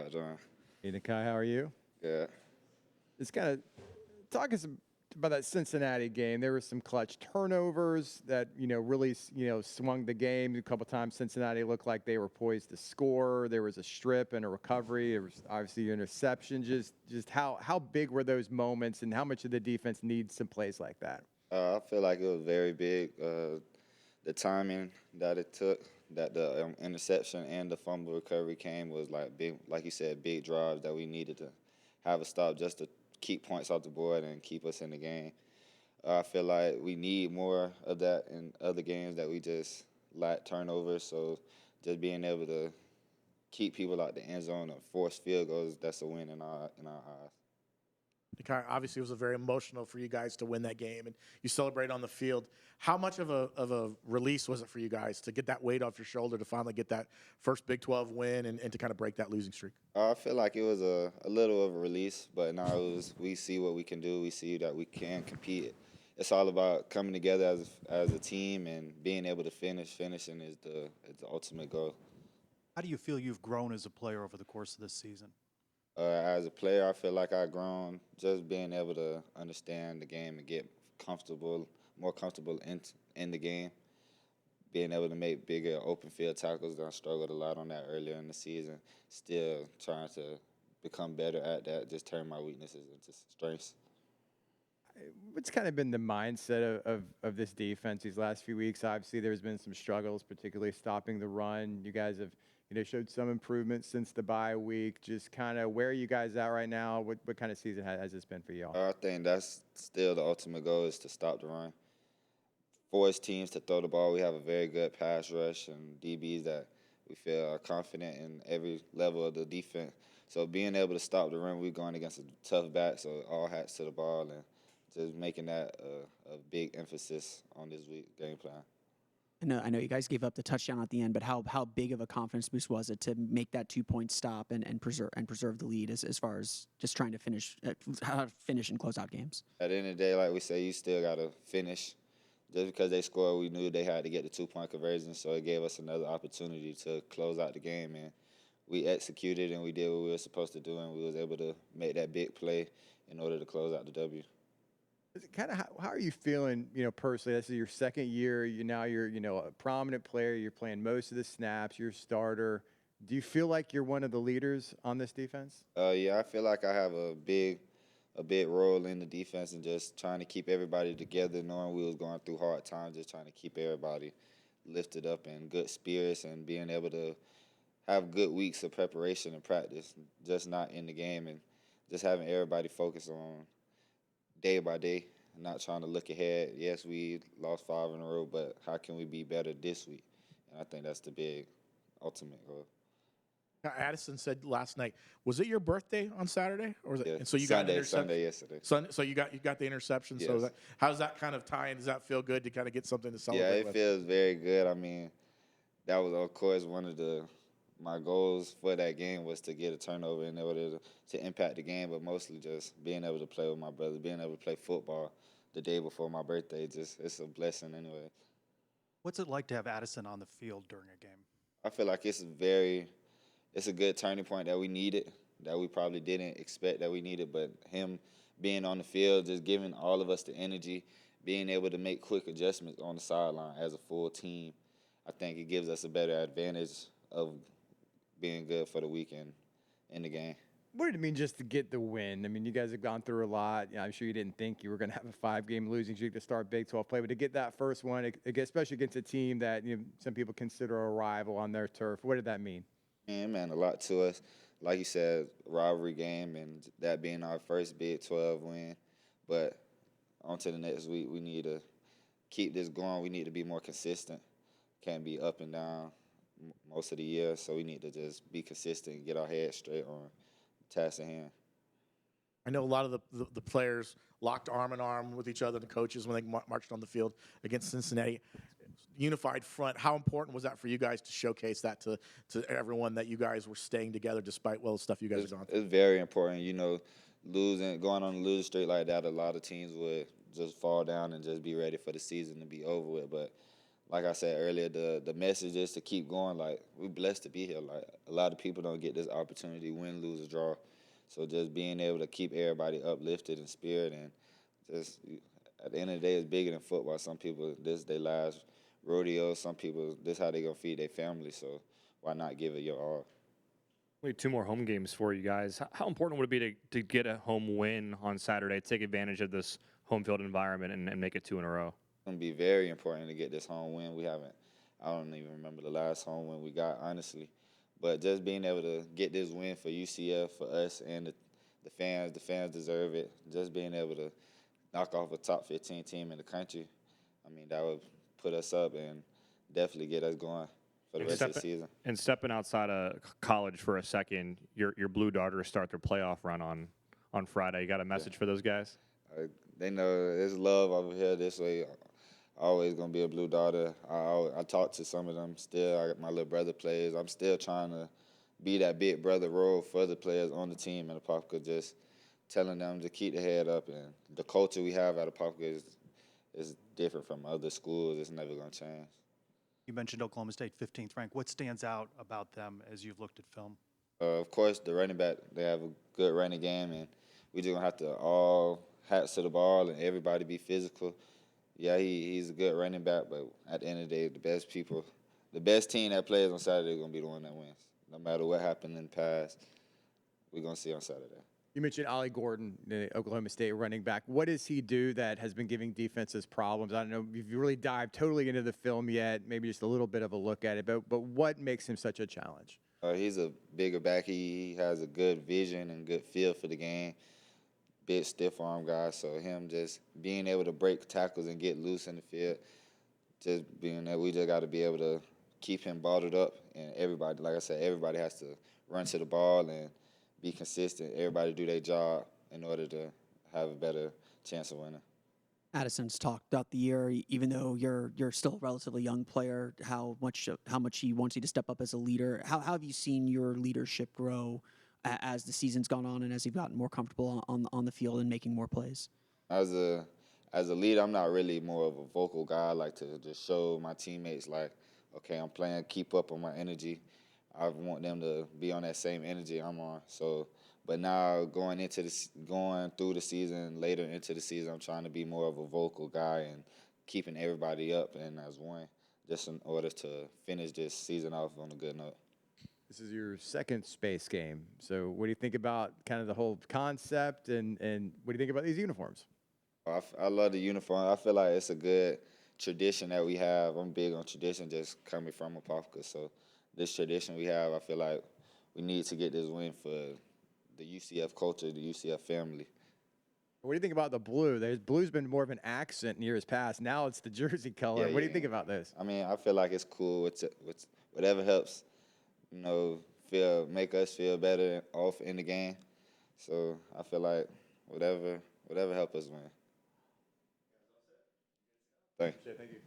How you doing? Hey, Nikai, how are you? Good. It's kind of talking about that Cincinnati game. There were some clutch turnovers that really swung the game. A couple times Cincinnati looked like they were poised to score. There was a strip and a recovery. There was obviously an interception. Just how big were those moments, and how much of the defense needs some plays like that? I feel like it was very big. The timing that it took, that the interception and the fumble recovery came was like big, like you said, big drives that we needed to have a stop just to keep points off the board and keep us in the game. I feel like we need more of that in other games that we just lack turnovers. So just being able to keep people out the end zone and force field goals, that's a win in our eyes. Obviously, it was a very emotional for you guys to win that game, and you celebrate on the field. How much of a release was it for you guys to get that weight off your shoulder to finally get that first Big 12 win and to kind of break that losing streak? I feel like it was a little of a release, but now we see what we can do. We see that we can compete. It's all about coming together as a team and being able to finish. Finishing is the ultimate goal. How do you feel you've grown as a player over the course of this season? As a player, I feel like I've grown just being able to understand the game and get more comfortable in the game. Being able to make bigger open field tackles. I struggled a lot on that earlier in the season. Still trying to become better at that. Just turn my weaknesses into strengths. What's kind of been the mindset of this defense these last few weeks? Obviously, there's been some struggles, particularly stopping the run. You guys have showed some improvement since the bye week. Just kind of where are you guys at right now? What kind of season has this been for y'all? I think that's still the ultimate goal is to stop the run. Force teams to throw the ball. We have a very good pass rush and DBs that we feel are confident in every level of the defense. So being able to stop the run, we're going against a tough back, so all hats to the ball and just making that a big emphasis on this week game plan. I know you guys gave up the touchdown at the end, but how big of a confidence boost was it to make that 2-point stop and preserve the lead as far as just trying to finish and close out games? At the end of the day, like we say, you still got to finish. Just because they scored, we knew they had to get the 2-point conversion, so it gave us another opportunity to close out the game. And we executed and we did what we were supposed to do, and we was able to make that big play in order to close out the W. Kind of how are you feeling, personally? This is your second year. You're a prominent player. You're playing most of the snaps. You're a starter. Do you feel like you're one of the leaders on this defense? Yeah, I feel like I have a big role in the defense and just trying to keep everybody together, knowing we was going through hard times, just trying to keep everybody lifted up in good spirits and being able to have good weeks of preparation and practice, just not in the game and just having everybody focus on day by day, not trying to look ahead. Yes, we lost 5 in a row, but how can we be better this week? And I think that's the big ultimate goal. Addison said last night, was it your birthday on Saturday, or was it? Yeah. And so you Sunday, got an interception. Sunday yesterday. So you got the interception. Yes. So how does that kind of tie in? Does that feel good to kind of get something to celebrate? Yeah, it with? feels very good. I mean, that was of course one of my goals for that game was to get a turnover in order to impact the game, but mostly just being able to play with my brother, being able to play football the day before my birthday. Just it's a blessing anyway. What's it like to have Addison on the field during a game? I feel like it's a good turning point that we needed, that we probably didn't expect that we needed, but him being on the field, just giving all of us the energy, being able to make quick adjustments on the sideline as a full team, I think it gives us a better advantage of being good for the weekend in the game. What did it mean just to get the win? I mean, you guys have gone through a lot. I'm sure you didn't think you were going to have a 5-game losing streak to start Big 12 play, but to get that first one, especially against a team that some people consider a rival on their turf, what did that mean? It meant a lot to us. Like you said, rivalry game and that being our first Big 12 win. But on to the next week, we need to keep this going. We need to be more consistent. Can't be up and down most of the year, so we need to just be consistent and get our head straight on task at hand. I know a lot of the players locked arm in arm with each other, the coaches, when they marched on the field against Cincinnati. Unified front. How important was that for you guys to showcase that to everyone, that you guys were staying together despite the stuff you guys are going through? It's very important. Going on a losing streak like that, a lot of teams would just fall down and just be ready for the season to be over with. But like I said earlier, the message is to keep going. Like, we blessed to be here. Like, a lot of people don't get this opportunity, win, lose, or draw. So just being able to keep everybody uplifted in spirit, and just at the end of the day, it's bigger than football. Some people, this is their last rodeo. Some people, this how they gonna feed their family. So why not give it your all? Only 2 more home games for you guys. How important would it be to get a home win on Saturday, take advantage of this home field environment, and make it 2 in a row? It's gonna be very important to get this home win. I don't even remember the last home win we got, honestly. But just being able to get this win for UCF, for us, and the fans deserve it. Just being able to knock off a top 15 team in the country, I mean, that would put us up and definitely get us going for the rest of the season. And stepping outside of college for a second, your Blue Darters start their playoff run on Friday. You got a message for those guys? They know there's love over here this way. Always gonna be a Blue Darter. I talk to some of them still. My little brother plays. I'm still trying to be that big brother role for the players on the team at Apopka, just telling them to keep their head up. And the culture we have at Apopka is different from other schools. It's never gonna change. You mentioned Oklahoma State 15th ranked. What stands out about them as you've looked at film? Of course, the running back, they have a good running game, and we just gonna have to all hats to the ball and everybody be physical. Yeah, he's a good running back, but at the end of the day, the best team that plays on Saturday is going to be the one that wins. No matter what happened in the past, we're going to see on Saturday. You mentioned Ollie Gordon, the Oklahoma State running back. What does he do that has been giving defenses problems? I don't know if you really dived totally into the film yet, maybe just a little bit of a look at it, but what makes him such a challenge? He's a bigger back. He has a good vision and good feel for the game. Big stiff arm guy, so him just being able to break tackles and get loose in the field, just being that we just got to be able to keep him bottled up, and everybody, like I said, everybody has to run to the ball and be consistent. Everybody do their job in order to have a better chance of winning. Addison's talked throughout the year, even though you're still a relatively young player, how much he wants you to step up as a leader. How have you seen your leadership grow as the season's gone on and as you've gotten more comfortable on the field and making more plays? As a leader, I'm not really more of a vocal guy. I like to just show my teammates, like, okay, I'm playing, keep up on my energy. I want them to be on that same energy I'm on. So, but now going through the season, later into the season, I'm trying to be more of a vocal guy and keeping everybody up and as one, just in order to finish this season off on a good note. This is your second space game. So what do you think about kind of the whole concept, and what do you think about these uniforms? I love the uniform. I feel like it's a good tradition that we have. I'm big on tradition, just coming from Apopka. So this tradition we have, I feel like we need to get this win for the UCF culture, the UCF family. What do you think about the blue? Blue's been more of an accent in years past. Now it's the jersey color. What do you think about this? I mean, I feel like it's cool. It's whatever helps, make us feel better off in the game. So I feel like whatever help us win. Thank you. Thank you.